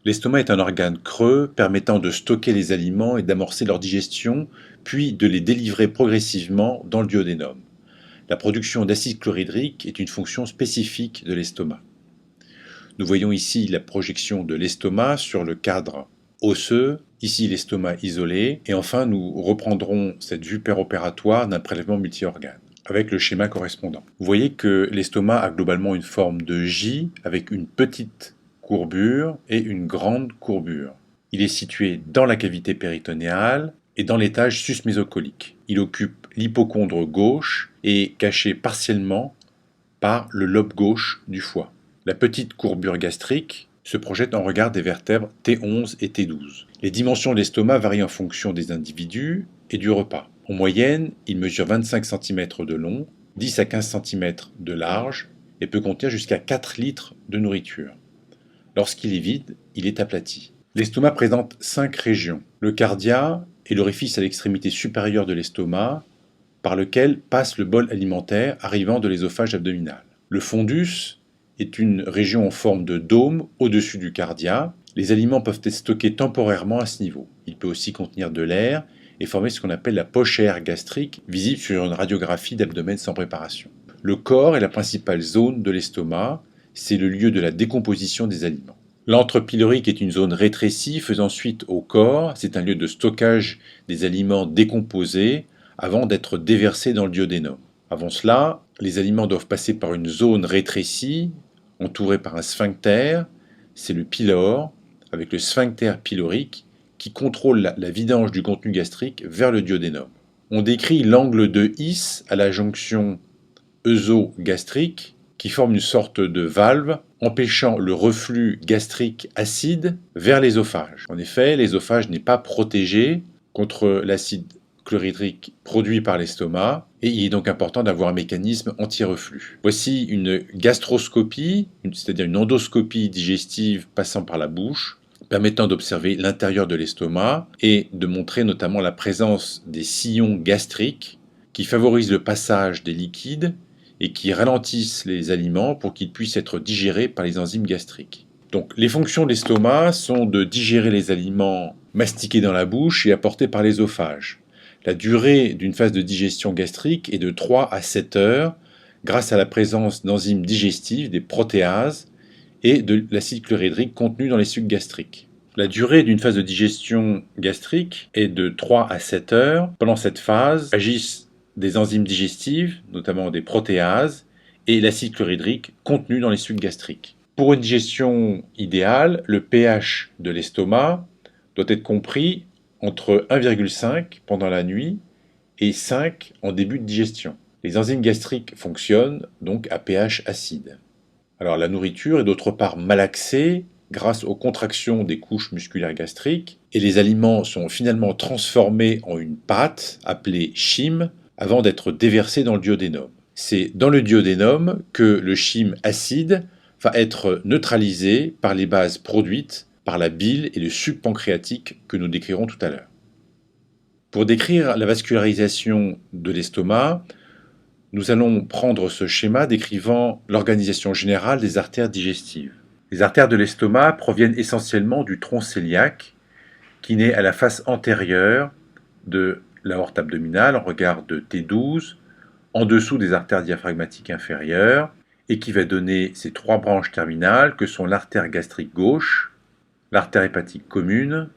L'estomac est un organe creux permettant de stocker les aliments et d'amorcer leur digestion, puis de les délivrer progressivement dans le duodénum. La production d'acide chlorhydrique est une fonction spécifique de l'estomac. Nous voyons ici la projection de l'estomac sur le cadre osseux, ici l'estomac isolé, et enfin nous reprendrons cette vue péropératoire d'un prélèvement multi-organes avec le schéma correspondant. Vous voyez que l'estomac a globalement une forme de J avec une petite courbure et une grande courbure. Il est situé dans la cavité péritonéale et dans l'étage susmésocolique. Il occupe l'hypochondre gauche et est caché partiellement par le lobe gauche du foie. La petite courbure gastrique se projette en regard des vertèbres T11 et T12. Les dimensions de l'estomac varient en fonction des individus et du repas. En moyenne, il mesure 25 cm de long, 10 à 15 cm de large et peut contenir jusqu'à 4 litres de nourriture. Lorsqu'il est vide, il est aplati. L'estomac présente 5 régions. Le cardia est l'orifice à l'extrémité supérieure de l'estomac par lequel passe le bol alimentaire arrivant de l'œsophage abdominal. Le fondus est une région en forme de dôme au-dessus du cardia. Les aliments peuvent être stockés temporairement à ce niveau. Il peut aussi contenir de l'air et former ce qu'on appelle la pochère gastrique, visible sur une radiographie d'abdomen sans préparation. Le corps est la principale zone de l'estomac, c'est le lieu de la décomposition des aliments. L'antre pylorique est une zone rétrécie faisant suite au corps, c'est un lieu de stockage des aliments décomposés avant d'être déversés dans le duodénum. Avant cela, les aliments doivent passer par une zone rétrécie, entourée par un sphincter, c'est le pylore, avec le sphincter pylorique, qui contrôle la vidange du contenu gastrique vers le duodénum. On décrit l'angle de His à la jonction œsogastrique, qui forme une sorte de valve empêchant le reflux gastrique acide vers l'ésophage. En effet, l'ésophage n'est pas protégé contre l'acide chlorhydrique produit par l'estomac et il est donc important d'avoir un mécanisme anti-reflux. Voici une gastroscopie, c'est-à-dire une endoscopie digestive passant par la bouche, permettant d'observer l'intérieur de l'estomac et de montrer notamment la présence des sillons gastriques qui favorisent le passage des liquides et qui ralentissent les aliments pour qu'ils puissent être digérés par les enzymes gastriques. Donc, les fonctions de l'estomac sont de digérer les aliments mastiqués dans la bouche et apportés par l'ésophage. La durée d'une phase de digestion gastrique est de 3 à 7 heures grâce à la présence d'enzymes digestives, des protéases et de l'acide chlorhydrique contenu dans les sucs gastriques. La durée d'une phase de digestion gastrique est de 3 à 7 heures. Pendant cette phase, agissent des enzymes digestives, notamment des protéases, et l'acide chlorhydrique contenu dans les sucs gastriques. Pour une digestion idéale, le pH de l'estomac doit être compris entre 1,5 pendant la nuit et 5 en début de digestion. Les enzymes gastriques fonctionnent donc à pH acide. Alors la nourriture est d'autre part malaxée grâce aux contractions des couches musculaires gastriques et les aliments sont finalement transformés en une pâte appelée chyme avant d'être déversés dans le duodénum. C'est dans le duodénum que le chyme acide va être neutralisé par les bases produites par la bile et le suc pancréatique que nous décrirons tout à l'heure. Pour décrire la vascularisation de l'estomac, nous allons prendre ce schéma décrivant l'organisation générale des artères digestives. Les artères de l'estomac proviennent essentiellement du tronc cœliaque qui naît à la face antérieure de l'aorte abdominale en regard de T12, en dessous des artères diaphragmatiques inférieures et qui va donner ces 3 branches terminales que sont l'artère gastrique gauche, l'artère hépatique commune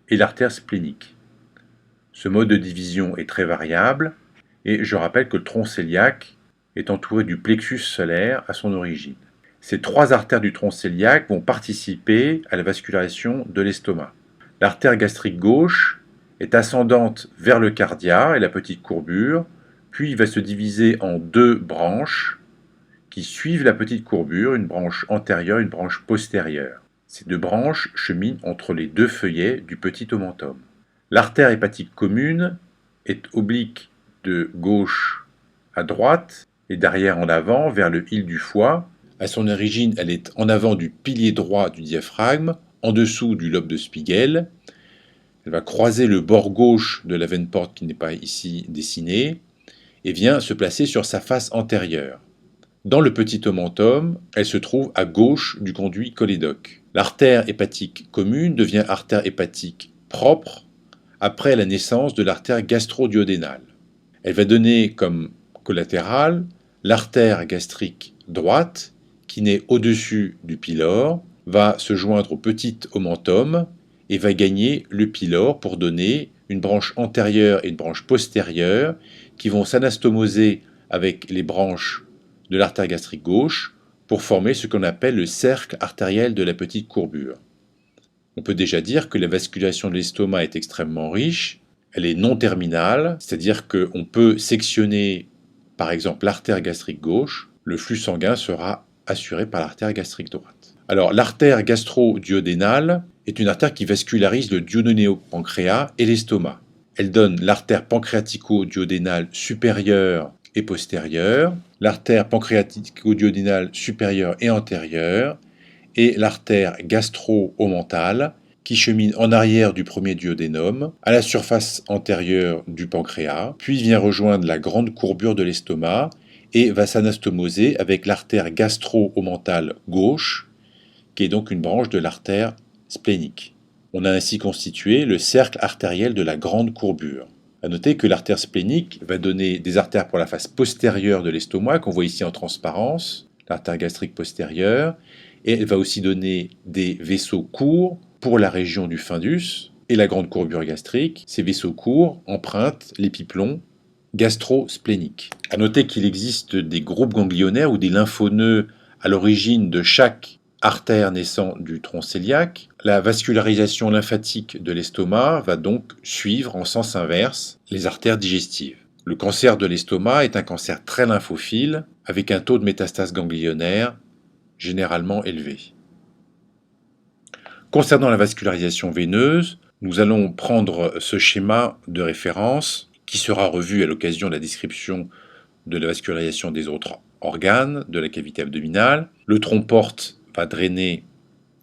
et l'artère splénique. Ce mode de division est très variable et je rappelle que le tronc cœliaque est entouré du plexus solaire à son origine. Ces 3 artères du tronc cœliaque vont participer à la vascularisation de l'estomac. L'artère gastrique gauche est ascendante vers le cardia et la petite courbure, puis va se diviser en 2 branches qui suivent la petite courbure, une branche antérieure et une branche postérieure. Ces 2 branches cheminent entre les 2 feuillets du petit omentum. L'artère hépatique commune est oblique de gauche à droite et d'arrière en avant vers le hile du foie. À son origine, elle est en avant du pilier droit du diaphragme, en dessous du lobe de Spiegel. Elle va croiser le bord gauche de la veine porte qui n'est pas ici dessinée et vient se placer sur sa face antérieure. Dans le petit omentum, elle se trouve à gauche du conduit cholédoque. L'artère hépatique commune devient artère hépatique propre après la naissance de l'artère gastro-duodénale. Elle va donner comme collatérale l'artère gastrique droite qui naît au-dessus du pylore, va se joindre au petit omentum et va gagner le pylore pour donner une branche antérieure et une branche postérieure qui vont s'anastomoser avec les branches de l'artère gastrique gauche pour former ce qu'on appelle le cercle artériel de la petite courbure. On peut déjà dire que la vascularisation de l'estomac est extrêmement riche, elle est non terminale, c'est-à-dire qu'on peut sectionner par exemple l'artère gastrique gauche, le flux sanguin sera assuré par l'artère gastrique droite. Alors l'artère gastro-duodénale est une artère qui vascularise le duodénopancréas et l'estomac. Elle donne l'artère pancréatico-duodénale supérieure et postérieure, l'artère pancréatico-duodénale supérieure et antérieure, et l'artère gastro-omentale qui chemine en arrière du premier duodénum, à la surface antérieure du pancréas, puis vient rejoindre la grande courbure de l'estomac et va s'anastomoser avec l'artère gastro-omentale gauche, qui est donc une branche de l'artère splénique. On a ainsi constitué le cercle artériel de la grande courbure. A noter que l'artère splénique va donner des artères pour la face postérieure de l'estomac, qu'on voit ici en transparence, l'artère gastrique postérieure, et elle va aussi donner des vaisseaux courts pour la région du fundus et la grande courbure gastrique. Ces vaisseaux courts empruntent l'épiplomb gastro-splénique. A noter qu'il existe des groupes ganglionnaires ou des lymphonoeux à l'origine de chaque artère naissant du tronc cœliaque. La vascularisation lymphatique de l'estomac va donc suivre en sens inverse les artères digestives. Le cancer de l'estomac est un cancer très lymphophile avec un taux de métastase ganglionnaire généralement élevé. Concernant la vascularisation veineuse, nous allons prendre ce schéma de référence qui sera revu à l'occasion de la description de la vascularisation des autres organes de la cavité abdominale. Le tronc porte va drainer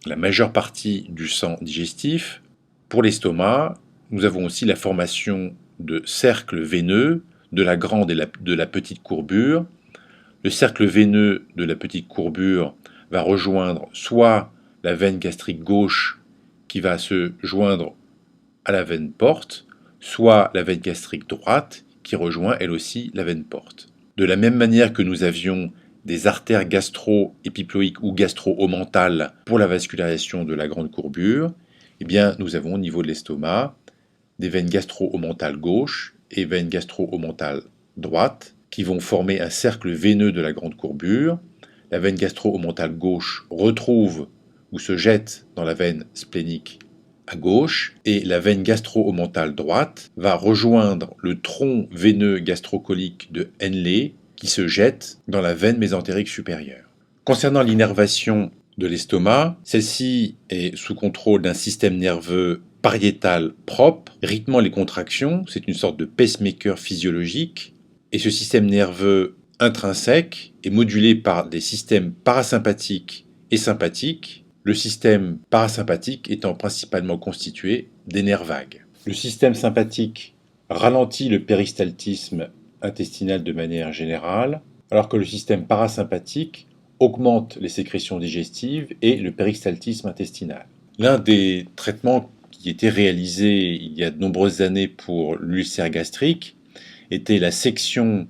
la majeure partie du sang digestif. Pour l'estomac, nous avons aussi la formation de cercles veineux de la grande et de la petite courbure. Le cercle veineux de la petite courbure va rejoindre soit la veine gastrique gauche qui va se joindre à la veine porte, soit la veine gastrique droite qui rejoint elle aussi la veine porte. De la même manière que nous avions des artères gastro-épiploïques ou gastro-omentales pour la vascularisation de la grande courbure, eh bien, nous avons au niveau de l'estomac des veines gastro-omentales gauche et veines gastro-omentales droite qui vont former un cercle veineux de la grande courbure. La veine gastro-omentale gauche retrouve ou se jette dans la veine splénique à gauche, et la veine gastro-omentale droite va rejoindre le tronc veineux gastrocolique de Henle qui se jette dans la veine mésentérique supérieure. Concernant l'innervation de l'estomac, celle-ci est sous contrôle d'un système nerveux pariétal propre, rythmant les contractions, c'est une sorte de pacemaker physiologique, et ce système nerveux intrinsèque est modulé par des systèmes parasympathiques et sympathiques, le système parasympathique étant principalement constitué des nerfs vagues. Le système sympathique ralentit le péristaltisme intestinal de manière générale, alors que le système parasympathique augmente les sécrétions digestives et le péristaltisme intestinal. L'un des traitements qui était réalisé il y a de nombreuses années pour l'ulcère gastrique était la section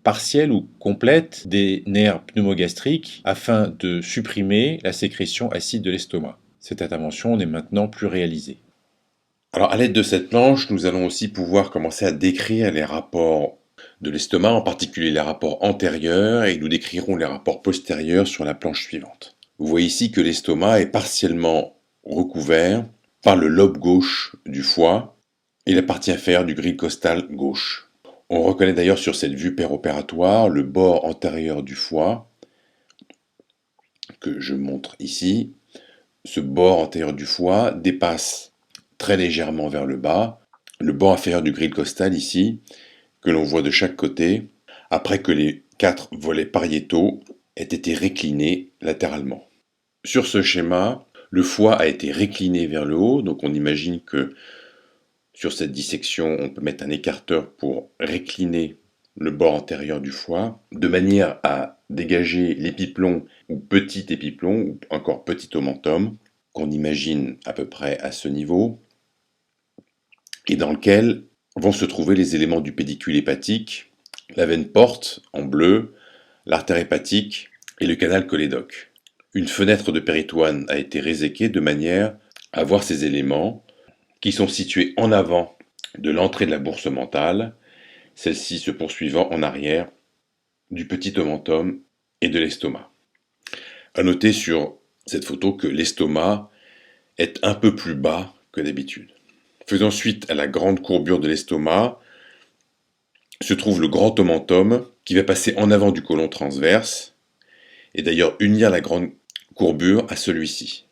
partielle ou complète des nerfs pneumogastriques afin de supprimer la sécrétion acide de l'estomac. Cette intervention n'est maintenant plus réalisée. Alors à l'aide de cette planche, nous allons aussi pouvoir commencer à décrire les rapports de l'estomac, en particulier les rapports antérieurs, et nous décrirons les rapports postérieurs sur la planche suivante. Vous voyez ici que l'estomac est partiellement recouvert par le lobe gauche du foie et la partie inférieure du grille costal gauche. On reconnaît d'ailleurs sur cette vue péropératoire le bord antérieur du foie, que je montre ici. Ce bord antérieur du foie dépasse très légèrement vers le bas le bord inférieur du grille costal ici, que l'on voit de chaque côté, après que les 4 volets pariétaux aient été réclinés latéralement. Sur ce schéma, le foie a été récliné vers le haut, donc on imagine que sur cette dissection, on peut mettre un écarteur pour récliner le bord antérieur du foie, de manière à dégager l'épiplomb ou petit épiplomb, ou encore petit omentum, qu'on imagine à peu près à ce niveau, et dans lequel vont se trouver les éléments du pédicule hépatique, la veine porte en bleu, l'artère hépatique et le canal cholédoque. Une fenêtre de péritoine a été réséquée de manière à voir ces éléments qui sont situés en avant de l'entrée de la bourse mentale, celle-ci se poursuivant en arrière du petit omentum et de l'estomac. À noter sur cette photo que l'estomac est un peu plus bas que d'habitude. Faisant suite à la grande courbure de l'estomac, se trouve le grand omentum qui va passer en avant du côlon transverse et d'ailleurs unir la grande courbure à celui-ci.